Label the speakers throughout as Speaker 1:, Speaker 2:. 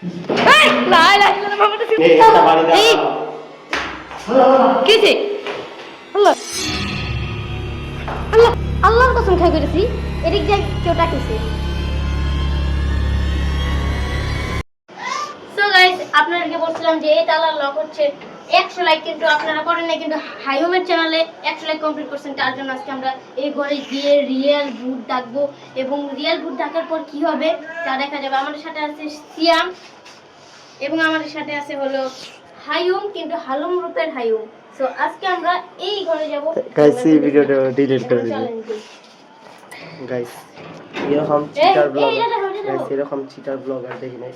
Speaker 1: এই লাই লাই করে বাবা তো
Speaker 2: এই একটা বাড়ি দাও।
Speaker 1: কি যে আল্লাহ আল্লাহ আল্লাহর কসম খাই করেছি এদিক দিয়ে কেউ ডাকিছে। সো গাইস আপনাদেরকে বলছিলাম যে এই তালার লক হচ্ছে 100 লাইক, কিন্তু আপনারা করেন না, কিন্তু হাইওমের চ্যানেলে 100 লাইক কমপ্লিট করছেন। তার জন্য আজকে আমরা এই ঘরে গিয়ে রিয়েল ভূত ডাকবো, এবং রিয়েল ভূত ডাকার পর কি হবে তা দেখা যাবে। আমাদের সাথে আছে সিয়াম এবং আমাদের সাথে আছে হলো হাইওম, কিন্তু হালুম রূপের হাইওম। সো আজকে আমরা এই ঘরে যাব।
Speaker 2: গাইস এই ভিডিওটা ডিলিট করে দিন গাইস। এরকম চিটার ব্লগ গাইস, এরকম চিটার ব্লগ আর দেখি নাই।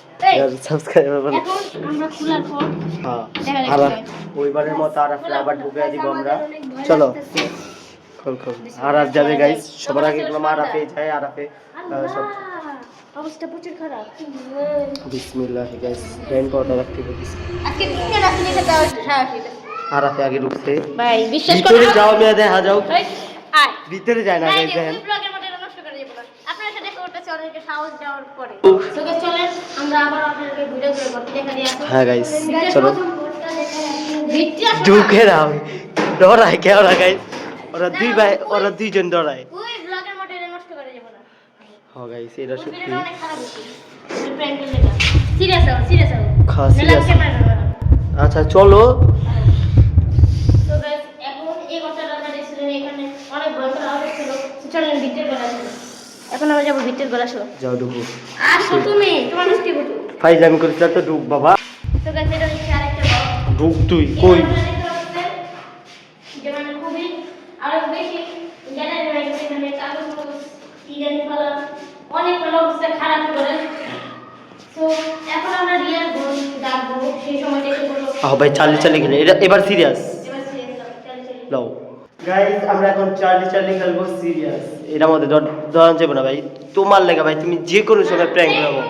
Speaker 2: সাবস্ক্রাইবার বলো।
Speaker 1: এখন আমরা খোলার পর
Speaker 2: হ্যাঁ
Speaker 1: দেখা
Speaker 2: আর ওইবারের মতো আর আবার ঢুকে দিব আমরা। চলো খোল খোল। আর আজ যাবে গাইস, সবার আগে গেলাম আরাফে যায়। আরাফে সব
Speaker 1: অবস্থা প্রচুর খারাপ।
Speaker 2: বিসমিল্লাহ গাইস, রেইন পাউডার রাখতে বলছি।
Speaker 1: আজকে দিনে রাতে নিতে দাও একটু সাহসী
Speaker 2: আরাফে আগে ঢুকছে
Speaker 1: ভাই, বিশ্বাস করো।
Speaker 2: ভিতরে যাও মেয়ে, দেখা যাও
Speaker 1: আয়
Speaker 2: ভিতরে যায় না গাইস। দেখেন
Speaker 1: এই ব্লগের মধ্যে এটা নষ্ট করে দেব না। আপনারা সাথে করতেছে অনেকে সাহস দেওয়ার পরে। সো গাইস চলেন আমরা আবার আপনাদেরকে ভিডিও করে করতে দেখা দিই।
Speaker 2: হ্যাঁ গাইস চলো
Speaker 1: ভিডিও
Speaker 2: ঢুকে দাও। ডরায় কেউ না গাইস, ওরা দুই ভাই, ওরা দুইজন ডরায়।
Speaker 1: ওই ব্লগের মধ্যে এটা নষ্ট করে দেব না।
Speaker 2: হ্যাঁ গাইস এটা
Speaker 1: ওই
Speaker 2: সত্যি।
Speaker 1: ভিডিওটা অনেক খারাপ হয়েছে। প্র্যাঙ্ক করে দেব। সিরিয়াস হও, সিরিয়াস হও।
Speaker 2: হ্যাঁ, serious।
Speaker 1: ক্যামেরা ধরো।
Speaker 2: আচ্ছা চলো।
Speaker 1: তো গাইস এখন এই কথাটা আমরা দেখছিলেন, এখানে অনেক ভয়ঙ্কর আওয়াজ ছিল। চলেন ভিতরে গলা শুনো। এখন আমরা যাবো ভিতরে গলা শুনো।
Speaker 2: যাও ঢুকো।
Speaker 1: আসো তুমি, তোমার মিষ্টি বুটু।
Speaker 2: ফাইজলামি করেছিলাম তো, ঢুক বাবা
Speaker 1: তো গাইস এটা হচ্ছে আরেকটা ব্লগ।
Speaker 2: ঢুক। তুই কই?
Speaker 1: যেমন খুবই আরো বেশি জানা যায় এখানে কাগজ কি জানি ফলা অনেক অবস্থা খারাপ করে। তো এখন আমরা রিয়েল ভূত ডাকবো, সেই সময়টা একটু বলো।
Speaker 2: ভাই চার্লি চার্লি খেলে এটা এবার সিরিয়াস
Speaker 1: এবার সিরিয়াস চল।
Speaker 2: নাও গাইস। আমরা এখন চার্লি চার্লি খেলবো সিরিয়াস। এটার মধ্যে ধরা যাবে না ভাই, তোমার লেগে ভাই। তুমি যে কোনো সময় প্র্যাঙ্ক করবো।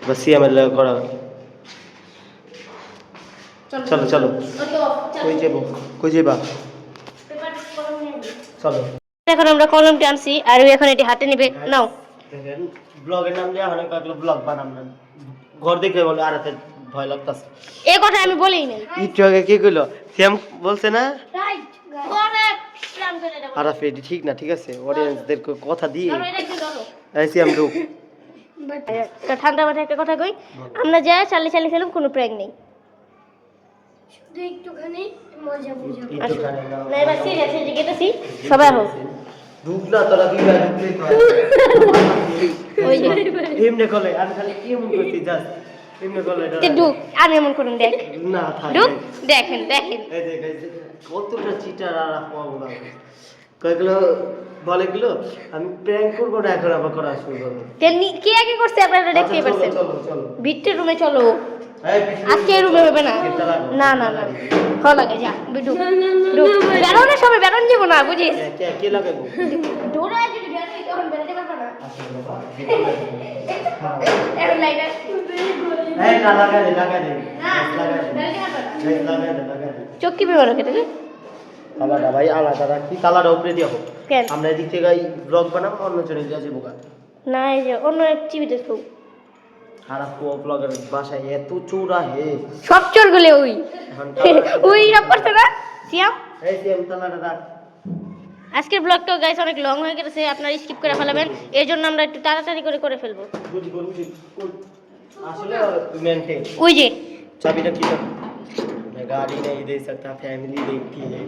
Speaker 2: বাস আমার লেগে করা। চলো চলো। কই যাবো? কই যাবা? চলো।
Speaker 1: এখন আমরা কলমটি আনছি আর ও এখন এটি হাতে নেবে। নাও
Speaker 2: দেখেন ব্লগের নাম দিয়ে অনেক কয়েকগুলো ব্লগ বানাম না। ঘর দেখে বলে আর এত ভয় লাগতাছে।
Speaker 1: এই কথা আমি বলেই নাই।
Speaker 2: একটু আগে কি কইলো? শ্যাম বলছে না
Speaker 1: রাইট করে প্ল্যান করে দেব।
Speaker 2: আরাফে এটি ঠিক না, ঠিক আছে? অডিয়েন্সদের কথা দিয়ে
Speaker 1: ধরো এটা একটু ধরো।
Speaker 2: এই শ্যাম ঢুক।
Speaker 1: তো ঠান্ডা মাথায় একটা কথা কই, আমরা যা চালি চালি খেলাম কোনো প্র্যাঙ্ক নেই, শুধু একটুখানি মজা বুঝা।
Speaker 2: একটু খানে না।
Speaker 1: না এবার সিরিয়াস হয়ে গেছি সবাই হোক।
Speaker 2: ঢুক না তোরা দুই ভাই ঢুকলেই তো হয়।
Speaker 1: ওই যে
Speaker 2: এমনে করলে আমি খালি এমন করতে জাস্ট এমনে করলে এটা
Speaker 1: তে ঢুক আমি এমন করুন দেখ।
Speaker 2: না থাকে।
Speaker 1: ঢুক দেখেন দেখেন।
Speaker 2: এই যে গাইস কতটা চিটার আর আপনা কয়েকগুলো বলেগুলো আমি প্র্যাঙ্ক করবো না, এখন আবার করা শুরু করবো।
Speaker 1: তেমনি কে আগে করছে আপনারা দেখতেই পারছেন।
Speaker 2: চলো চলো।
Speaker 1: ভিতরের রুমে চলো।
Speaker 2: এই পিছনে
Speaker 1: আজকে রুমে হবে না। না না না ভালো লাগে যা ঢুক ঢুক। বেরোনো সবাই বেরোন যাবো না বুঝিস।
Speaker 2: কে কে লাগাবো?
Speaker 1: ডোরা যদি বেরোই তখন বেরোতে পারবে না।
Speaker 2: আসলে বাবা
Speaker 1: এখন লাইট
Speaker 2: এই না লাগা দে লাগা দে
Speaker 1: না
Speaker 2: লাগা দে
Speaker 1: বেরোতে পারবে না।
Speaker 2: এই লাগা দে লাগা দে।
Speaker 1: চোখ কি ব্যবহার করে রে?
Speaker 2: কালারটা ভাই আলাদা রাখি, কালারটা উপরে দিয়ে হোক।
Speaker 1: কেন?
Speaker 2: আমরা এদিক থেকে এই ব্লগ বানাবো, অন্য চলে দিয়ে যাবো গা।
Speaker 1: না এই যে অন্য এক টিভিতে শো
Speaker 2: খারাপ ব্লগের বাসায় এত চোরা হে।
Speaker 1: সব চোর গুলো ওই
Speaker 2: এখন
Speaker 1: ওই সব করছে না সিয়াম।
Speaker 2: এই সেম কালারটা রাখ।
Speaker 1: আজকের ব্লগটা গাইস অনেক লং হয়ে গেছে, আপনারা স্কিপ করে ফেলাবেন। এই জন্য আমরা একটু তাড়াতাড়ি করে ফেলবো।
Speaker 2: বুঝি বুঝি আসলে মেনটেন
Speaker 1: ওই যে
Speaker 2: चाबी रखी है। मैं गाड़ी नहीं दे सकता, फैमिली देखती है।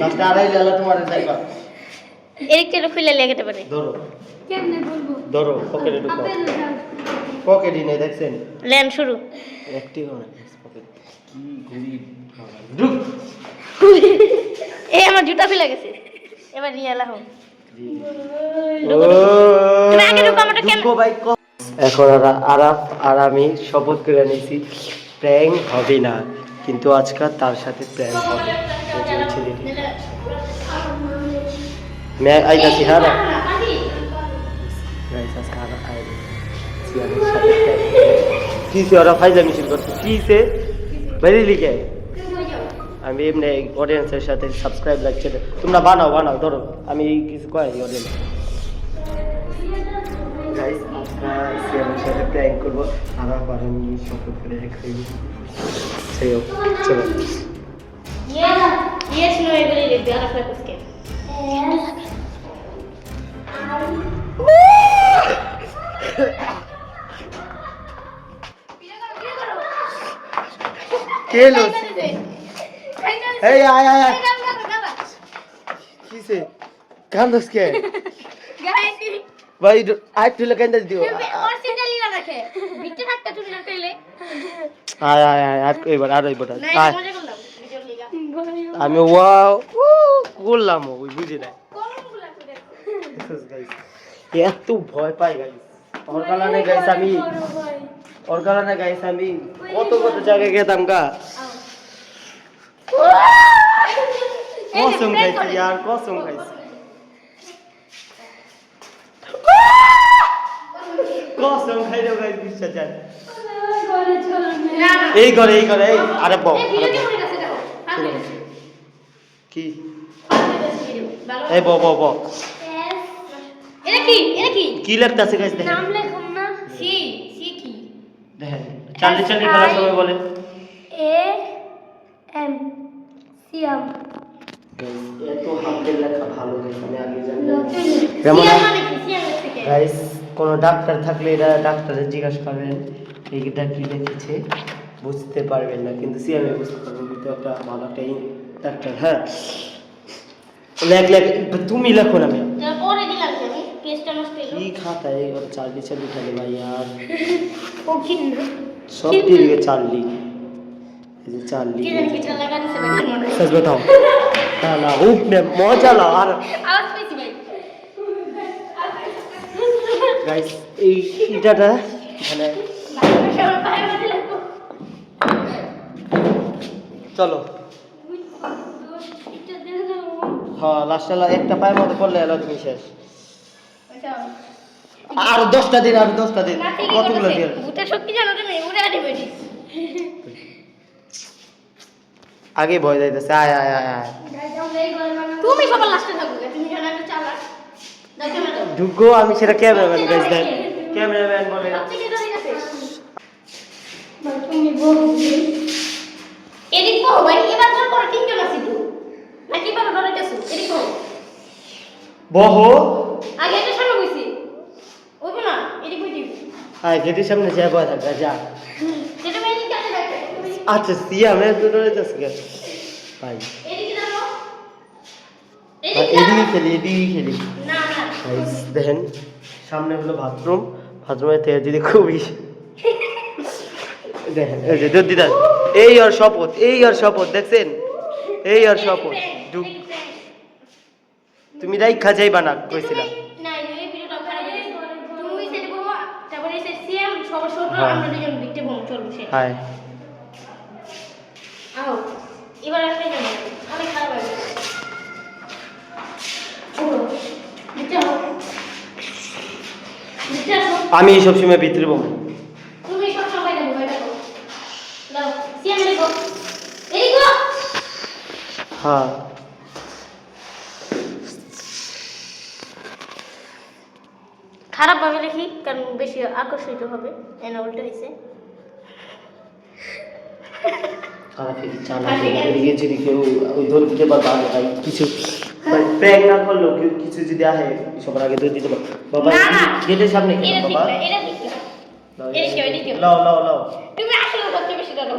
Speaker 2: लास्ट आ रही लाला तुम्हारे साइड का।
Speaker 1: এদিকটা খুলে লেগেতে পারে।
Speaker 2: ধরো
Speaker 1: কেমনে বলবো?
Speaker 2: ধরো পকেটে ঢুকাও। পকেটই নেই দেখছেন?
Speaker 1: ল্যান শুরু।
Speaker 2: অ্যাক্টিভ না পকেট কি ঘুরি ঢুক।
Speaker 1: এই আমার জুতা খুলে গেছে, এবার নিয়ে এলা হোক।
Speaker 2: ও
Speaker 1: তুমি আগে ঢুকো, আমারটা কেন
Speaker 2: ঢুকো ভাই। এখন আরাফ আর আমি শপথ করে নিয়েছি প্র্যাঙ্ক হবে না, কিন্তু আজকাল তার সাথে প্র্যাঙ্ক হবে। मैं आई था सिहारा गाइस सिहारा आए की से और फाइजा मिशन करते की से मेरी लिखे আমি এমনি অডিয়েন্সের সাথে সাবস্ক্রাইব লাগছে তোমরা বানাও ধরো আমি কিছু করি অডিয়েন্স গাইস আমরা সিয়ামের সাথে প্র্যাঙ্ক করবো আর আবার আমি শপথ করে খাই চলো
Speaker 1: Yes, no, I believe it. Ahora fue pues que.
Speaker 2: কে লো এই আয় কিসে কান্দস কে ভাই আই তুলে কান্দা দিও আয় আর এইবার আয় আমি ওয়াও করলাম ওই বুঝি না এত ভয় পাই গাইস ওর কারণে গাইস আমি কত জায়গায় গেতাম গা কসম খাইছি यार কসম খাইছি কসম খাইলো গাইস বিশ্বাস যায় এই করে এই আরে বউ কি এই বউ
Speaker 1: এটা কি
Speaker 2: কি লাগতাছে গাইস দেখেন
Speaker 1: নাম লেখুন না সি কি
Speaker 2: দেখেন চালি খেলার সময় বলেন
Speaker 1: AM সিয়াম
Speaker 2: এত হাতের লেখা ভালো গাইস আমি আগে জানি
Speaker 1: যেমন মানে কি সিয়াম থেকে
Speaker 2: গাইস কোন ডাক্তার থাকলে এটা ডাক্তারের জিজ্ঞাসা করবেন এইটা কি লিখেছে বুঝতে পারবেন না কিন্তু সিয়ামে বুঝতে পারবেন কিন্তু একটা ভালো একটা ডাক্তার হ্যাঁ লেখ তুমি লেখো না আমি
Speaker 1: পরে দিলাম আমি পেজটা নষ্ট হলো
Speaker 2: কি খাতায় ওর চার্লি খালি ভাই यार
Speaker 1: ও কি
Speaker 2: সব দিকে চার্লি এই যে চার্লি
Speaker 1: কি জানি কিছু লাগানি সে বাকি মনে
Speaker 2: सच बताओ না উপ মে মজা লাও আর
Speaker 1: আওয়াজ পেয়েছি ভাই
Speaker 2: গাইস এই ইটাটা মানে চলো হ্যাঁ লাস্টে একটা পায়ের মধ্যে পড়লে এলো তুমি শেষ আর 10টা দিন কতগুলো দিন
Speaker 1: ভূতের শক্তি জানো তুমি উড়ে দিবে
Speaker 2: আগে ভয় যাইতেছে আয়
Speaker 1: তুমি সবার লাস্টে থাকো তুমি জানো একটা চালা
Speaker 2: ঢুকো আমি সেটা ক্যামেরাম্যান গাইস দেন ক্যামেরাম্যান বলে
Speaker 1: সবথেকে ধরে গেছে ভাই তুমি বলো এদিক কো ভাই এবার তোর পরে তিনজন আছে তো নাকি বাবা ধরেতেছো এদিক কো
Speaker 2: বহো
Speaker 1: আগে এটা সামনে কইছি ওইবো না এদিক কইছি
Speaker 2: আয় গেটের সামনে যা বয় থাকা যা
Speaker 1: সেটা ভাই এদিক কাছে দেখো
Speaker 2: আচ্ছা সিয়া আমি তো ধরেতেছি ভাই
Speaker 1: এদিকে দাও
Speaker 2: এদিকে খেলি
Speaker 1: না
Speaker 2: গাইস দেখেন সামনে হলো বাথরুমের থেকে যদি খুবই দেখেন এই যে দিদা এই আর শপথ দেখছেন এই আর শপথ তুমি রাইখা যাইবা না কইছিলাম
Speaker 1: না এই ভিডিওটা খারাপ হয়েছে তুমি সেটা বলবা তারপরে এসে সিএম সবার ছোট
Speaker 2: হ্যাঁ।
Speaker 1: আমরা দুজন বিটে বম চলবো সে
Speaker 2: হাই
Speaker 1: আও এবার আসলে যাবো অনেক খারাপ হয়েছে
Speaker 2: আমি সব সময় ভিতরে বম
Speaker 1: তুমি সব সময় দেবো ভাই দেখো দাও সিএম দেখো এই গো
Speaker 2: হ্যাঁ
Speaker 1: খারাপ ভাবে লিখি কারণ বেশি আকর্ষিত হবে এনা উল্টো হইছে
Speaker 2: এদিকে যদি কেউ ওই দৌড় দিতে পারবা কিছু প্র্যাঙ্ক না করলেও কেউ কিছু যদি আসে সবার আগে দৌড় দিতে পারবো বাবা
Speaker 1: না, না।
Speaker 2: গেটের সামনে কেন
Speaker 1: এটা ঠিক
Speaker 2: বাবা
Speaker 1: না এটা ঠিক না এদিকে
Speaker 2: লাও
Speaker 1: তুমি আসলে সবচেয়ে বেশি ধরো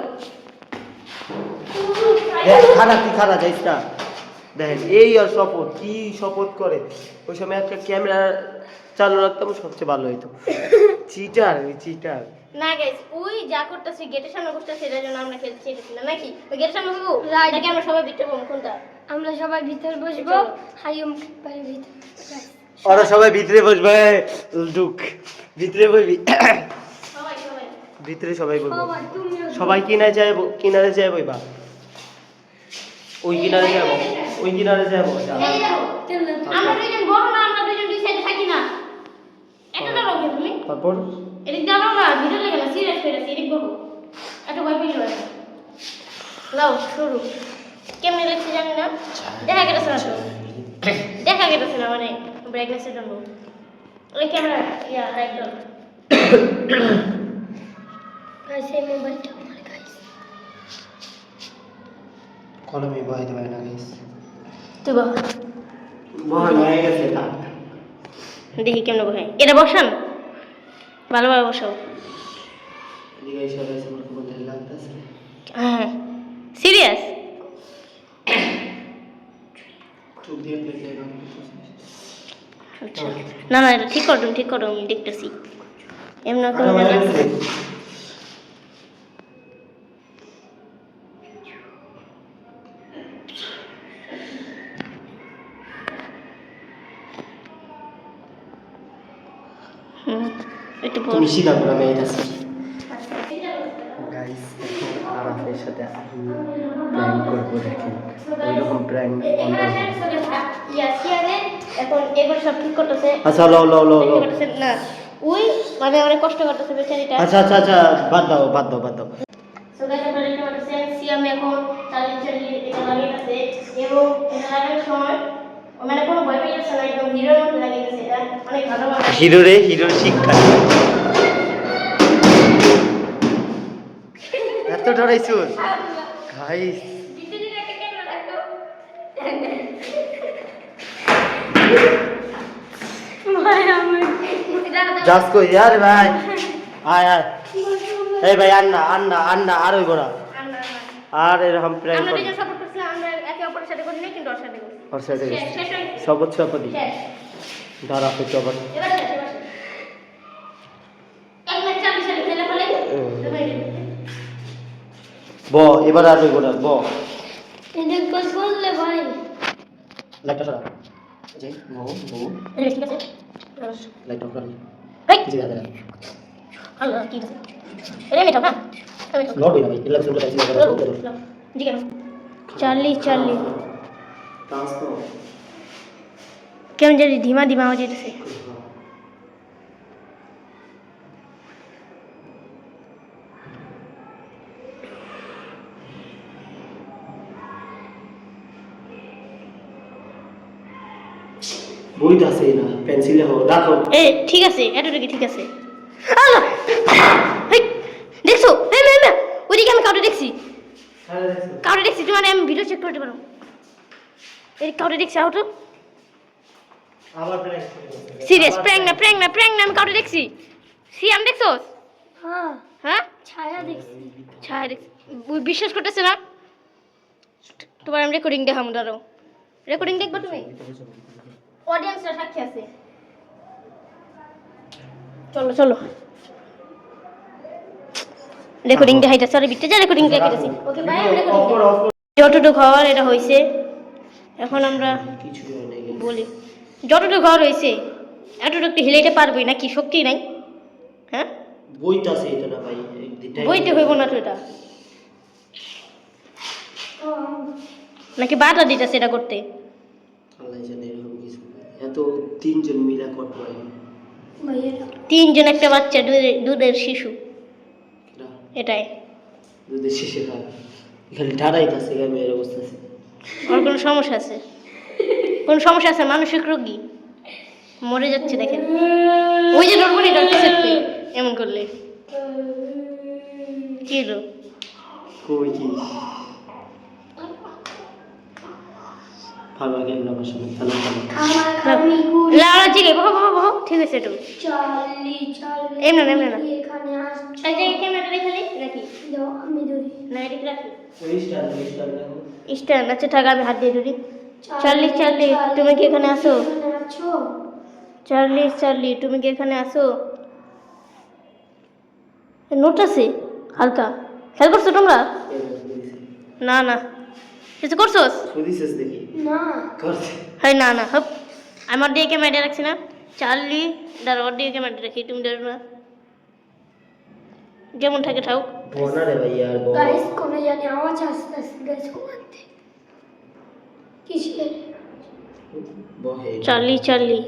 Speaker 2: খারা যাইস না দেখেন এই আর শপথ কি শপথ করে ওই সময় একটা ক্যামেরা চালু রাখতাম সবচেয়ে ভালো হইতো চিটার
Speaker 1: না গাইস ওই যা করতেছি গেটের সামনে করতেছি এর জন্য আমরা খেলছি এটা না নাকি ওই গেটের সামনে বসবো নাকি আমরা সবাই ভিতরে বসবো কোনটা
Speaker 3: আমরা সবাই ভিতরে বসবো হাইম পারে ভিতরে
Speaker 2: ওরা সবাই ভিতরে বসবে ঢুক ভিতরে বসবি
Speaker 1: সবাই
Speaker 2: ভিতরে সবাই বসবো
Speaker 3: সবাই তুমিও
Speaker 2: সবাই কিনারে যায় বইবা ওই কিনারে যাবো
Speaker 1: এই দেখো
Speaker 3: তেলে
Speaker 1: আমরা দুইজন বড় না আমরা দুইজন দুই সাইডে থাকি না একটা দাঁড়াও কে তুমি
Speaker 2: তারপর
Speaker 1: এদিক দাঁড়াও না ভিতরে লেগে না সিরিয়াস করে এদিক বসো একটা ভয় পেয়ে যাবে লাও শুরু কেমনে লিখছি জানি না, দেখা গেছে না তো, দেখা গেছে না মানে ব্রাইটনেসের জন্য ওই ক্যামেরা ইয়া লাইট দাও।
Speaker 3: গাইস এই মোবাইলটা আমার গাইস
Speaker 2: কলমে বহাইতে পারে না গাইস।
Speaker 1: তুই বল
Speaker 2: বহাই হয়ে গেছে তা।
Speaker 1: দেখি কেমনে বসাই, এটা বসান ভালোভাবে বসাও।
Speaker 2: এদিকে এসে গাইস আমার খুব ভালো লাগতেছে।
Speaker 1: হ্যাঁ সিরিয়াস,
Speaker 2: চোখ দিয়ে দেখলে
Speaker 1: আচ্ছা না না এটা ঠিক করো আমি দেখতেছি এমন করে
Speaker 2: ভালো
Speaker 1: না।
Speaker 2: লাগছে।
Speaker 1: একটু বল।
Speaker 2: তুমি সিধা করে আমি আইতাছি। গাইস আরাফের সাথে আমি প্র্যাঙ্ক করবো, দেখেন ওইরকম প্র্যাঙ্ক
Speaker 1: এখন এগুলো সব ঠিক করতেছে।
Speaker 2: আচ্ছা লো লো লো লো
Speaker 1: না ওই মানে অনেক কষ্ট করতেছে বেচারিটা।
Speaker 2: আচ্ছা আচ্ছা আচ্ছা বাদ দাও বাদ দাও বাদ দাও।
Speaker 1: সো গাইস আপনারা দেখতে পাচ্ছেন সিয়াম এখন চালিয়ে এটা লাগিয়েছে এবং এটা লাগানোর সময় মানে কোনো ভয় পেয়ে যাচ্ছে না, একদম হিরোর মতো লাগিয়েছে। এটা অনেক ভালো
Speaker 2: হিরোর শিক্ষা এত ডরাইছো গাইস। জাস্ট কই यार ভাই আয় আয় এই ভাই আন্না আর ওই বড়া আর এরকম প্র্যাঙ্ক
Speaker 1: আমরা
Speaker 2: কর
Speaker 1: দুজন সাপোর্ট করছিলাম, আমরা একে অপরের সাথে করি না কিন্তু ওর সাথে করি।
Speaker 2: ওর সাথে
Speaker 1: শেষ হয়ে গেছে।
Speaker 2: সবচ্ছ আপদি
Speaker 1: শেষ।
Speaker 2: ধরা তো আবার
Speaker 1: এবার শেষ, এবার শেষ। এক ম্যাচ 40 সালে খেলে ফেলে
Speaker 2: ব এবার আর ওই বড়া ব
Speaker 3: এটা কল করলে ভাই
Speaker 2: লাইটটা সরা যাই ও ও
Speaker 1: এটা ঠিক আছে।
Speaker 2: লাইট অফ কর
Speaker 1: হেই
Speaker 2: জি দাদা
Speaker 1: আল্লাহ কি আছে এটা মেটাও না আমি তো
Speaker 2: লড়বি না ভাই এলা কিছু বলে যাচ্ছি
Speaker 1: জি কেন চার্লি
Speaker 2: ট্রান্স তো
Speaker 1: কেমন জানি ধীমা আওয়াজ হইতেছে।
Speaker 2: বইটা আছে না পেন্সিলে হোক রাখো
Speaker 1: এ ঠিক আছে এতটুকু ঠিক আছে। আল্লাহ হেই দেখছো মে ওইদিকে আমি কাউকে দেখছি তোমার আমি ভিডিও চেক করতে পারো এই কাউকে দেখছি আউটো
Speaker 2: আবার প্র্যাঙ্ক
Speaker 1: সিরিয়াস প্র্যাঙ্ক না আমি কাউকে দেখছি সিয়াম দেখছো?
Speaker 3: হ্যাঁ
Speaker 1: হ্যাঁ
Speaker 3: ছায়া দেখছি
Speaker 1: ছায়া দেখছি বিশ্বাস করতেছে না তোমার আমি রেকর্ডিং দেখাম দাঁড়াও রেকর্ডিং দেখবো তুমি অডিয়েন্সরা সাক্ষী আছে চলো রেকর্ডিং দেখাইতেছে আরে বিটে যা রেকর্ডিং দেখাইতেছি ওকে ভাই আমি রেকর্ডিং যতটুকু খাওয়ার এটা হইছে এখন আমরা
Speaker 2: কিছু নেই
Speaker 1: বলি যতটুকু খাওয়ার হইছে এতটুকু একটু হিলাইতে পারবি নাকি শক্তি নাই? হ্যাঁ
Speaker 2: বইটা আছে এটা না ভাই একদিন
Speaker 1: বইতে হইব না তো এটা নাকি বাটা দিতেছে এটা করতে?
Speaker 2: আল্লাহ জানে এরকম কিছু এত তিনজন মিলা করতে পারে
Speaker 3: ভাইয়া
Speaker 1: তিনজন একটা বাচ্চা দুধের শিশু এটাই
Speaker 2: দুধের শেষে খায় খালি ঢাড়াইতেছে মেয়ের অবস্থা আছে
Speaker 1: ওর কোনো সমস্যা আছে মানসিক রোগী মরে যাচ্ছে দেখেন ওই যে নর্মালি ডাক্তার এমন করলে কি হলো
Speaker 2: কই কি ভালো গেল না বসে ভালো
Speaker 3: আমি
Speaker 1: লাউড়া জিগে বাবা ঠিক আছে একটু
Speaker 3: চার্লি
Speaker 1: এমন না
Speaker 3: এখানে আসছে
Speaker 1: এই যে ক্যামেরাটা রেখে দিই রাখি
Speaker 3: দাও আমি ধরি
Speaker 1: না এদিকে রাখি
Speaker 2: স্টার দেখো
Speaker 1: স্ট্যান্ড আচ্ছা থাক আমি হাত দিয়ে ধরি চার্লি তুমি কি এখানে আসো?
Speaker 3: এখানে আছো
Speaker 1: চার্লি তুমি কি এখানে আসো? নোট আছে হালকা খেয়াল করছো তোমরা? না কিছু করছোস?
Speaker 2: সুদিসেস দেখি
Speaker 3: না
Speaker 2: করছে
Speaker 1: হয় না হপ আমার দিয়ে ক্যামেরা রাখছি না চার্লি দাঁড়া ওর দিয়ে ক্যামেরা রাখি তুমি দাঁড়ো না যেমন থাকে ঠাও
Speaker 2: বনা রে ভাই यार বল
Speaker 3: গাইস কোন জানি আওয়াজ আসছে গাইস কোনতে কিসের
Speaker 2: বহে
Speaker 1: চার্লি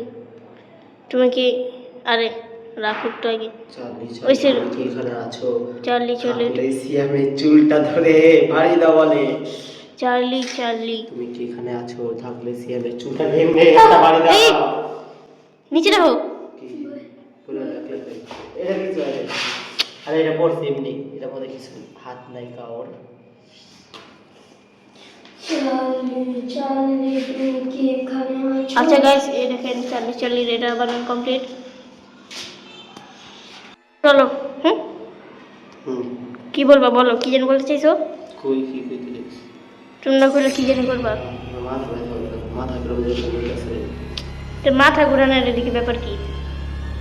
Speaker 1: তুমি কি আরে রাখো তো আগে ওই সে
Speaker 2: কি এখানে আছো
Speaker 1: চার্লি
Speaker 2: সিয়ামের চুলটা ধরে ভারী দাও বলে
Speaker 1: চার্লি চার্লি
Speaker 2: তুমি কি এখানে আছো? থাকলে সিয়ামের চুলটা ভেঙে একটা বাড়ি
Speaker 1: এই,
Speaker 2: দাও।
Speaker 1: নিচে রাখো।
Speaker 2: কি? পুরো রাখলে। এটা কিছু আছে? আরে এটা পড়ছে এমনি, এটা মধ্যে কিছু হাত নাই কাওর।
Speaker 3: চার্লি তুমি কি এখানে আছো?
Speaker 1: আচ্ছা গাইস, এই দেখেন চার্লি চার্লির এটা বানানো কমপ্লিট। চলো। হুম,
Speaker 2: হুম,
Speaker 1: কি বলবা বলো, কি যেন বলতে চাইছো?
Speaker 2: কই কি কইতে দেখছি?
Speaker 1: তুমি না করলে কি যেন করবা?
Speaker 2: মাথা ব্যথা হচ্ছে, মাথা ঘুরে যাচ্ছে।
Speaker 1: তো মাথা ঘুরানোর এদিকে ব্যাপার কি?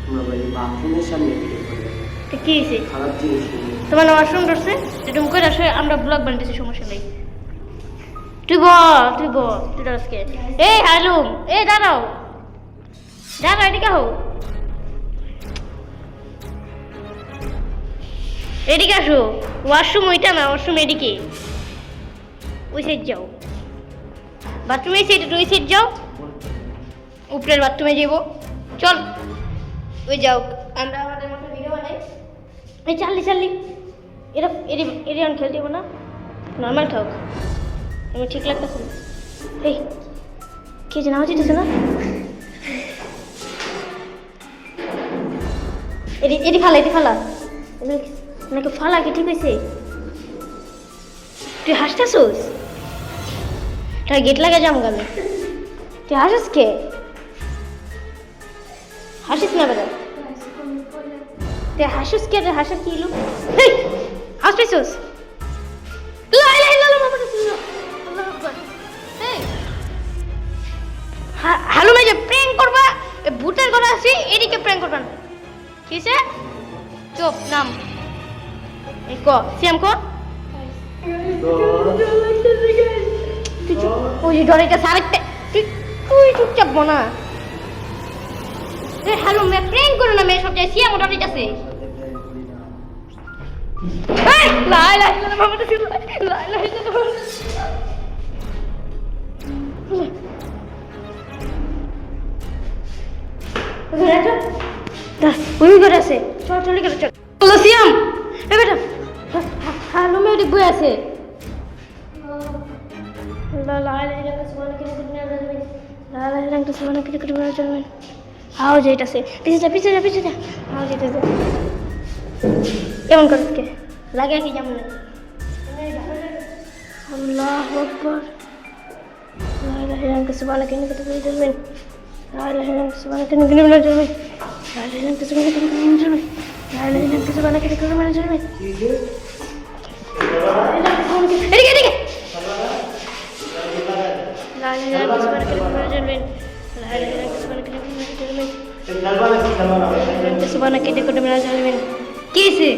Speaker 2: তোমরা ভাই বাথরুমের সামনে ভিডিও করে
Speaker 1: তো কি হয়েছে?
Speaker 2: খারাপ জিনিস নিয়ে।
Speaker 1: তোমার না ওয়াশরুম ধরছে, এরকম করে আসলে আমরা ব্লগ বানাতেছি, সমস্যা নেই। তুই বল, তুই বল, তুই আজকে এই হালুম, এই দাঁড়াও দাঁড়াও, এদিকে হও, এদিকে আসো। ওয়াশরুম ওইটা না, ওয়াশরুম এদিকে, ওই সাইড যাও। বাথরুম এই সাইড, ওই সাইড যাও, উপরের বাথরুমে যাবো। চল ওই যাও, আমরা আমাদের মতো ভিডিও বানাই। এই চার্লি চার্লি, এরা এরি এরি অন খেলতে দেবো না, নর্মাল ঠক, আমি ঠিক লাগতেছে না। এই কে যেন আওয়াজ দিতেছে না, এরি এরি ফালা, এটি ফালা, নাকি ফালা কি ঠিক হয়েছে? তুই হাসতেছোস? তাই গেট লাগা যাম গামে, তুই হাসিস কে? হাসিস না বেটা, তুই হাসিস কে? হাসার কি এলো? হাসতেছোস? হ্যালো মেজে, প্র্যাঙ্ক করবা? ভূতের ঘরে আছি, এদিকে প্র্যাঙ্ক করবা না, কিসে? চুপ, নাম এই ক সিএম ক। তুই চুপ, ওই ডরাইটা সারেকতে, তুই চুপচাপ বনা। হ্যালো মে, প্র্যাঙ্ক করো না, মেয়ে সব যায় সিএম ডরাইটাছে। এই লাই লাই লাই বাবা, তো লাই লাই ওই ঘরে আছে, চল চলে গেল, চল বলো সিয়াম। এ বেটা, হ্যালো মে ওদিক বই আছে। হাও যাইতাছে, পিছে যা পিছে যা পিছে যা, হাও যাইতাছে। কেমন করে কে লাগে কি যেমন আল্লাহু আকবার, লা ইলাহা ইল্লাল্লাহ, সুবহানাকা ইন্নী কুনতু মিনাজ জালিমিন, লা ইলাহা ইল্লাল্লাহ, সুবহানাকা ইন্নী কুনতু মিনাজ জালিমিন, লা ইলাহা ইল্লাল্লাহ, সুবহানাকা ইন্নী কুনতু মিনাজ জালিমিন, লা ইলাহা ইল্লাল্লাহ, সুবহানাকা ইন্নী কুনতু মিনাজ জালিমিন। এদিকে এদিকে, লা ইলাহা ইল্লাল্লাহ, সুবহানাকা ইন্নী কুনতু মিনাজ জালিমিন, লা ইলাহা ইল্লাল্লাহ, সুবহানাকা ইন্নী কুনতু মিনাজ জালিমিন, সুবহানাকা ইন্নী কুনতু মিনাজ জালিমিন। কি হইছে?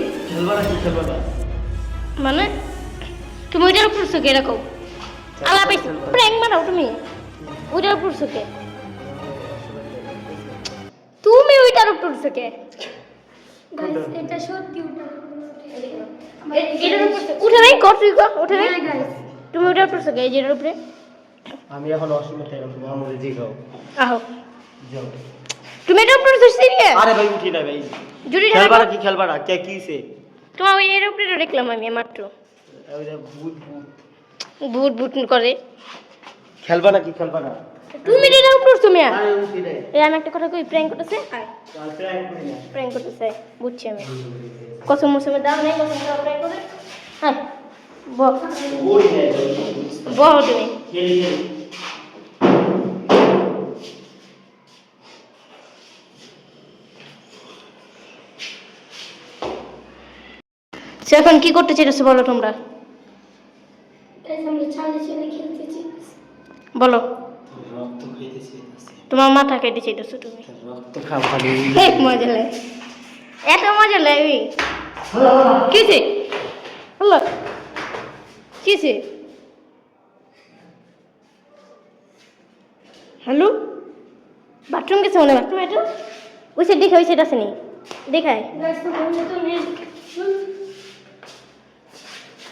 Speaker 1: মানে তুমি ওইটার উপর সুখে এরকম আলাপ প্র্যাঙ্ক মারাও তুমি, ওইটার উপর সুখে, তুমি ওইটার উপর সুখে।
Speaker 3: গাইস এটা সত্যি উঠা
Speaker 1: এটার উপর উঠে নাই, কর তুই কর, উঠে নাই,
Speaker 3: গাইস
Speaker 1: তুমি ওইটার উপর সুখে, এই যেটার উপরে।
Speaker 2: আমি এখন অসুবিধা থেকে তুমি আমাদের জিগাও
Speaker 1: আহো,
Speaker 2: যাও।
Speaker 1: তুমি এটার উপর সুখে রে।
Speaker 2: আরে ভাই উঠি না ভাই,
Speaker 1: জুড়ি
Speaker 2: খেলবাড়া কি খেলবাড়া কে কিছে?
Speaker 1: তোমার ওই এর উপরে দেখলাম আমি মাত্র,
Speaker 2: ওইটা ভূত ভূত
Speaker 1: বুট বুট করে।
Speaker 2: খেলবাড়া কি খেলবাড়া?
Speaker 1: তুমি এটার উপর তুমি
Speaker 2: আরে উঠি নাই,
Speaker 1: এই আমি একটা কথা কই, প্র্যাঙ্ক করতেছে,
Speaker 2: আর প্র্যাঙ্ক করি না।
Speaker 1: প্র্যাঙ্ক করতেছে, বুঝছি আমি। কসম মুসলমান দাও নাই, কসম দাও প্র্যাঙ্ক করে। হ্যাঁ বল,
Speaker 2: ওই নাই
Speaker 1: বল তুমি।
Speaker 2: খেলি খেলি।
Speaker 1: সে এখন কি করতে চাইছো বলো তোমরা,
Speaker 3: গাইস আমরা চার্লি চার্লি খেলতেছি।
Speaker 1: বলো।
Speaker 2: রক্ত খাইতেছি,
Speaker 1: তোমার মাথা কেটে চাইতেছো তুমি,
Speaker 2: রক্ত খাওয়া খালি।
Speaker 1: এক মজা লাগে, এত মজা লাগে। কিসে হলো, কিসে? হ্যালো, বাথরুম গেছে মনে, বাথরুম এটা ওই সাইড দেখে, ওই সাইড আছে নি দেখায়,
Speaker 3: গাইস তো বন্ধু তো নেই,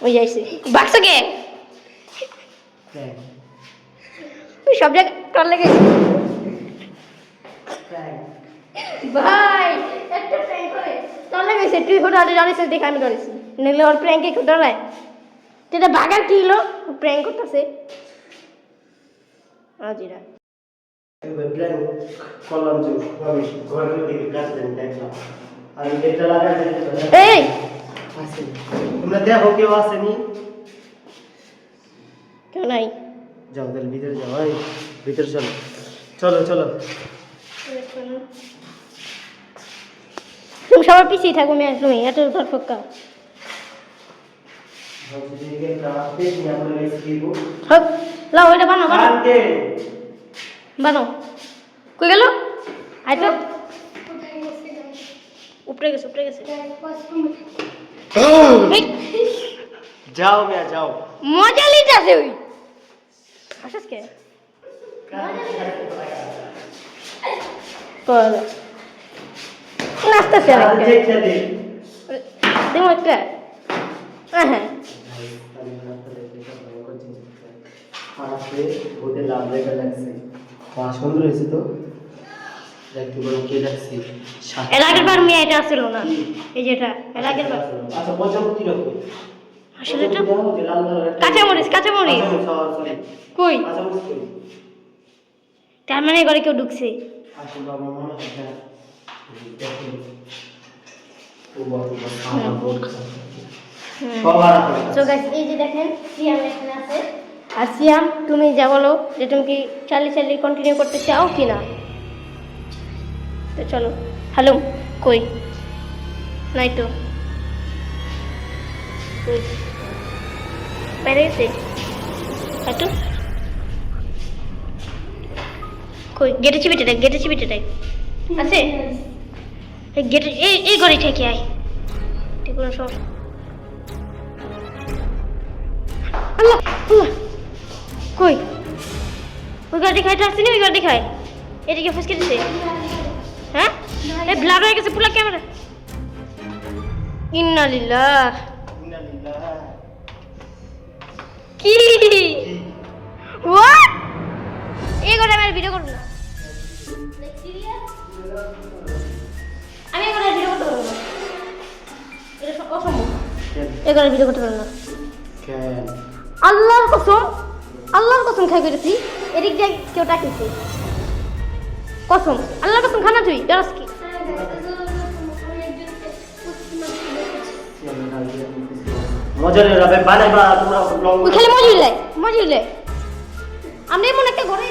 Speaker 1: ওই যাইছে বাক্স কে
Speaker 2: প্র্যাঙ্ক
Speaker 1: ওই সব জায়গায় টল লেগে ভাই, একটা প্র্যাঙ্ক করে টল লেগেছে। তুই হোটা জানিস, দেখে আমি ডরেছি, নাহলে ওর প্র্যাঙ্কে কেউ ডরায়? এটা বাগার কি হলো প্র্যাঙ্ক করতেছে আজিরা
Speaker 2: প্ল্যান করলাম যে আমি ঘরের দিকে কাছে দেখলাম আর এটা লাগাই
Speaker 1: এই
Speaker 2: আছে তোমরা দেখো কেউ আসেনি
Speaker 1: কেউ নাই
Speaker 2: যাও তাহলে ভিতরে যাও এই ভিতরে চলো চলো চলো
Speaker 1: তুমি সবার পিছিয়ে থাকো মেয়ে তুমি এত ধরফক্কা হোক লাও এটা বানো বানো কই গেল আইতো উপরে গেছে এই,
Speaker 2: যাও মিয়া যাও
Speaker 1: মজা লিটাছে ওই আসস কে কল নাস্তা সেরা দেমো একটা হ্যাঁ
Speaker 2: সুন্দর হয়েছে তো দেখতে বড় কে রাখছি
Speaker 1: এর আগের বার মেয়ে এটা আসছিল না এই যেটা এর আগের বার
Speaker 2: আচ্ছা পছন্দ কি রকম
Speaker 1: আসলে এটা কাঁচামরিচ কই তার মানে ঘরে কেউ ঢুকছে
Speaker 2: আসলে আমার মনে হয়
Speaker 1: তো গাইস এই যে দেখেন সিয়াম এখানে আছে আর সিয়াম তুমি যা বলো যে তুমি কি চালিয়ে কন্টিনিউ করতে চাও কি না তো চলো হ্যালো কই নাই তো কই বাইরে গেছে একটু কই গেটে চিবিটে দেখ আছে এই গেটে এই ঘরে ঠেকে আয় ঠিক কোনো সমস্যা আল্লাহ আল্লাহ কই ওই গাড়ি খাইতে আসছিনি ওই গাড়ি খাই এদিকে ফসকে দিছে হ্যাঁ এই ব্লার হয়ে গেছে পুরো ক্যামেরা ইন্না লিল্লাহ কি হোয়াট এই করে আমি ভিডিও করব না আমি এগুলো ভিডিও করতে পারবো না এটা সব অসম্ভব এগুলো ভিডিও করতে পারবো না
Speaker 2: কেন
Speaker 1: আল্লাহর কসম খাই করেছি এদিক দিয়ে কেউ টাকিছে কসম আল্লাহর কসম খানা তুই ডরাস কি
Speaker 2: মজা নেই রাবে বানাইবা তোমরা ব্লগ
Speaker 1: ওই খালি মজুলে আমরা এমন একটা ঘরে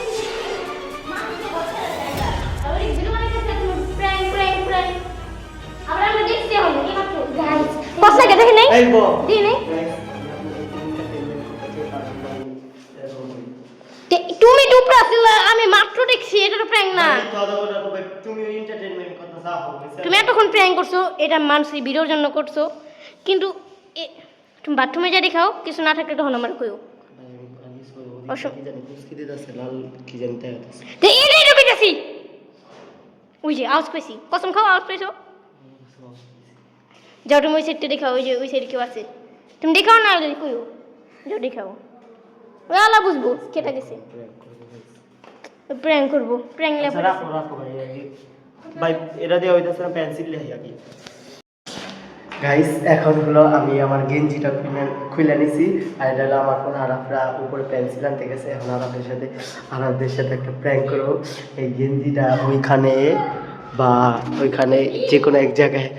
Speaker 1: দেখি নাই
Speaker 2: এই বো
Speaker 1: দেখি নাই তুমি টুপরা ছিল আমি মাত্র দেখছি এটা তো প্র্যাঙ্ক না
Speaker 2: তুমি এন্টারটেইনমেন্ট করতে যাও
Speaker 1: তুমি এতক্ষণ প্র্যাঙ্ক করছো এটা মানুষের ভিডিওর জন্য করছো কিন্তু তুমি বাথরুমে যা দেখাও কিছু না থাকলে তখন আমার কইও এটাই ঢুকেছি ওই যে আওয়াজ পেয়েছি কসম খাও আওয়াজ পেয়েছো যাও তুমি ওই সাইডটা দেখাও ওই যে ওই সাইডে কেউ আছে তুমি দেখাও না যদি কইও যাও দেখাও ওই আলা বুঝবো কেটা গেছে প্র্যাঙ্ক করবো প্র্যাঙ্ক
Speaker 2: আচ্ছা রাখো রাখো ভাই এটা দিয়ে হইতাছে না পেন্সিল লেখা কি গাইস এখন হলো আমি আমার গেঞ্জিটা খুলে নিছি আর এটা হলো আমার ফোন আরাফরা উপরে পেন্সিল আনতে গেছে এখন আরাফদের সাথে একটা প্র্যাঙ্ক করবো এই গেঞ্জিটা ওইখানে বা ওইখানে যে কোনো এক জায়গায়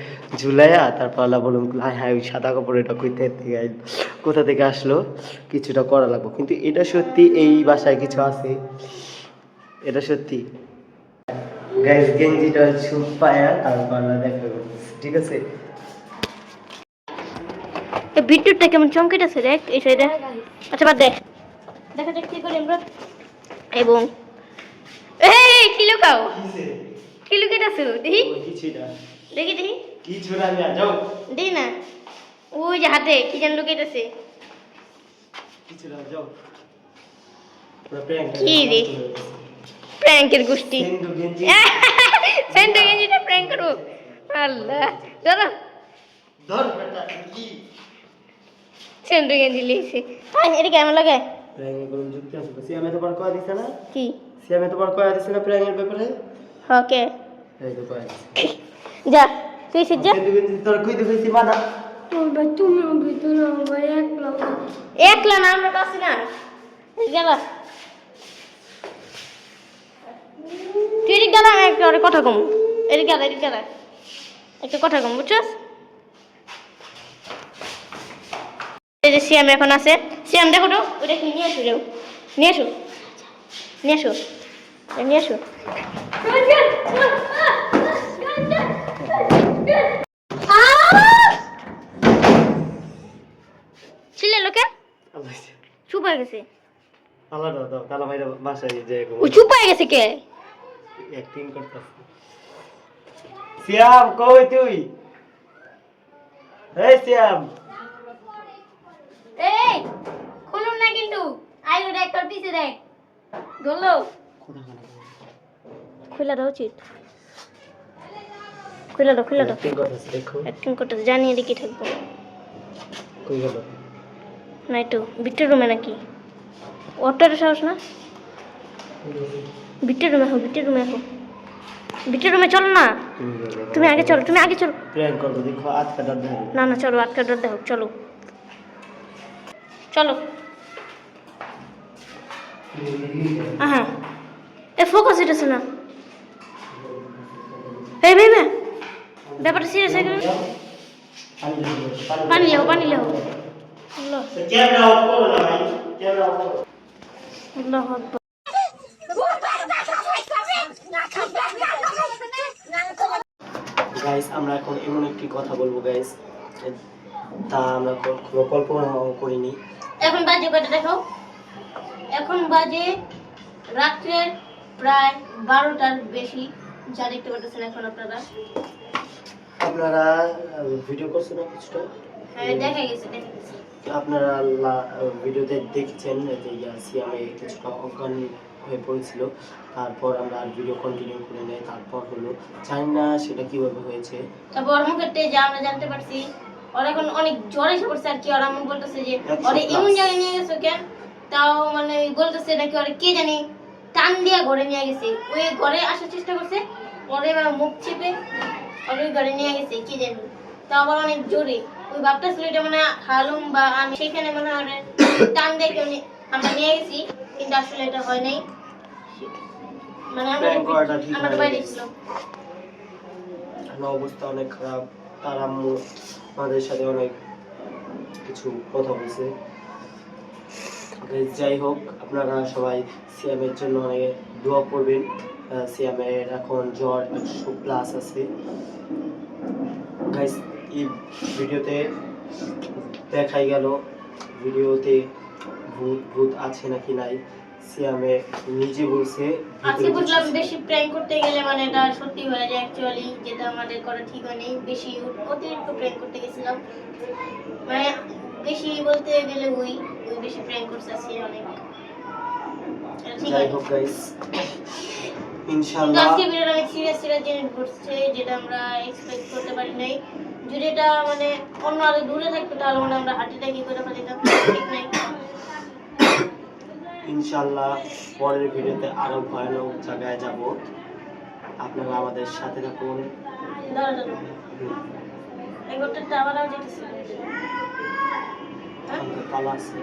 Speaker 2: ঝুলাইয়া তারপর আল্লাহ বলুন হায় হায় ওই সাদা কাপড় এটা কোথা থেকে আসলো কিছুটা করা লাগবো কিন্তু এটা সত্যি এই বাসায় কিছু আছে এটা সত্যি গাইস গেঞ্জিটা ছুপায়া তারপর আল্লাহ দেখা ঠিক আছে
Speaker 1: এই বিদ্যুৎটা কেমন চমকেটেছে দেখ এই সাইডে আচ্ছা বাদ দে দেখা যাক কি করি আমরা এবং এই কি লুকাও কি লুকাইতাছো দেখি দেখি
Speaker 2: কি ছুরা নিয়া যাও
Speaker 1: দেখি না ওই যে হাতে কি যেন লুকাইতাছে
Speaker 2: কি ছুরা যাও পুরো প্র্যাঙ্ক
Speaker 1: কি রে প্র্যাঙ্কের গোষ্ঠী সেন্ডো গেঞ্জিটা প্র্যাঙ্ক করবো আল্লাহ ধরো
Speaker 2: ধর বেটা কি
Speaker 1: সেন্ডো গেঞ্জি লিয়েছে এটা কেমন লাগে
Speaker 2: প্র্যাঙ্কের কোন যুক্তি আছে সিয়ামে তোমার কয়া দিছে না
Speaker 1: কি
Speaker 2: সিয়ামে তোমার কয়া দিছে না প্র্যাঙ্কের ব্যাপারে
Speaker 1: ওকে
Speaker 2: এই তো কয়া
Speaker 1: যা তুই সিট যা
Speaker 2: সেন্ডু গেঞ্জি তোর কই দিছি মানা
Speaker 3: ভাই তুমি ভিতরে ভাই একলা
Speaker 1: একলা না আমরা কাছে না গেলা তুই এদিক গেলা আমি একটা কথা কম এদিক গেলা একটা কথা কম বুঝছস এই যে সিয়াম এখন আছে সিয়াম দেখো তো ওটা কি নিয়ে আসো নিয়ে আসো ছিলে লোকে চুপ হয়ে গেছে
Speaker 2: আলাদা দাও তালা ভাইরা বাসায় যে
Speaker 1: ও চুপ হয়ে গেছে কে
Speaker 2: অ্যাক্টিং করতেছ সিয়াম কই তুই এই সিয়াম
Speaker 1: এই খুলুন না কিন্তু আইলো দেখ তোর পিছে দেখ গলো খুলে দাও উচিত খুলে দাও
Speaker 2: অ্যাক্টিং করতেছ দেখো
Speaker 1: অ্যাক্টিং করতে জানিয়ে দেখি থাকবো
Speaker 2: কই গেল
Speaker 1: নাই তো বিটের রুমে নাকি অটোর সাহস না বিটের রুমে চলো না তুমি আগে চলো
Speaker 2: প্র্যাঙ্ক করব দেখো আজকে দাঁত ধরে
Speaker 1: না চলো আটকা ডর দেখো চলো হ্যাঁ এ ফোকাস এটাছে না এই ভাই ব্যাপারটা সিরিয়াস হয়ে গেল পানি লেও আল্লাহ
Speaker 2: ক্যামেরা অফ করো না ভাই ক্যামেরা অফ করো
Speaker 1: আল্লাহু আকবার
Speaker 2: গাইস আমরা এখন এমন একটি কথা বলবো গাইস তা আমরা কখনো কল্পনা করিনি
Speaker 1: এখন বাজে কয়টা দেখো এখন বাজে রাত্রের প্রায় 12টার বেশি যা দেখতে পাচ্ছেন এখন
Speaker 2: আপনারা ভিডিও করছেন না কিছুটা
Speaker 1: হ্যাঁ দেখা গেছে
Speaker 2: আপনারা ভিডিওতে দেখেছেন যে সিয়ামে কিছুটা অজ্ঞান হয়ে পড়েছিল তারপর আমরা আর ভিডিও কন্টিনিউ করে নেই তারপর হলো জানি না সেটা কিভাবে হয়েছে
Speaker 1: তারপর ওর মুখেতে যা আমরা জানতে পারছি ওর এখন অনেক জ্বর এসে পড়ছে আর কি ওর আম্মু বলতেছে যে ওরে এমন জায়গায় নিয়ে গেছো কেন তাও মানে বলতেছে নাকি ওরে কে জানি টান দিয়া ঘরে নিয়ে গেছে ওই ঘরে আসার চেষ্টা করছে ওরে মুখ চেপে ওই ঘরে নিয়ে গেছে কি জানি তাও আবার অনেক জোরে ওই বাপটা ছেলেটা মানে হালুম বা আমি সেখানে মানে ওরে টান দিয়ে কেউ আমরা নিয়ে গেছি কিন্তু আসলে এটা হয় নাই মানে আমরা বাইরে ছিল
Speaker 2: আমার অবস্থা অনেক খারাপ তার আম্মু আমাদের সাথে অনেক কিছু কথা বলছে যাই হোক আপনারা সবাই সিয়ামের জন্য অনেক দোয়া করবেন সিয়ামের এখন জ্বর 100+ আছে গাইস এই ভিডিওতে দেখাই গেল ভিডিওতে ভূত আছে নাকি নাই সিয়ামে নিজে বলছে
Speaker 1: আজকে বুঝলাম বেশি প্র্যাঙ্ক করতে গেলে মানে এটা সত্যি হয়ে যায় অ্যাকচুয়ালি যেটা আমাদের করা ঠিক হয়নি বেশি অতিরিক্ত প্র্যাঙ্ক করতে গেছিলাম মানে বেশি বলতে গেলে ওই বেশি প্র্যাঙ্ক করছে আজকে অনেক
Speaker 2: যাই হোক গাইস
Speaker 1: কিন্তু
Speaker 2: ইনশাআল্লাহ
Speaker 1: আজকে ভিডিওটা অনেক সিরিয়াস জিনিস ঘটছে যেটা আমরা এক্সপেক্ট করতে পারি নাই যদি এটা মানে অন্য আরো দূরে থাকতো তাহলে মানে আমরা হাঁটিটা কি করে ফেলিতাম ঠিক নাই
Speaker 2: ইনশাআল্লাহ পরের ভিডিওতে আরো ভয়ানক জায়গায় যাব আপনারা আমাদের সাথে থাকুন
Speaker 1: দাঁড়া এগোটা টাওয়ারও যেতেছে
Speaker 2: তালা আছে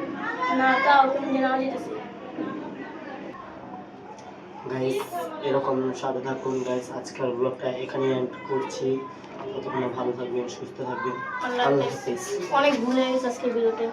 Speaker 1: না তাও তুমি জানা যেতেছে
Speaker 2: গাইস এরকম সাথে থাকুন গাইস আজকের ব্লগটা এখানে এন্ড করছি ততক্ষণ ভালো থাকবেন সুস্থ থাকবেন
Speaker 1: আল্লাহ
Speaker 2: আল্লাহ
Speaker 1: হাফেজ
Speaker 2: হাফেজ
Speaker 1: অনেক ভুল হয়ে গেছে আজকে ভিডিওতে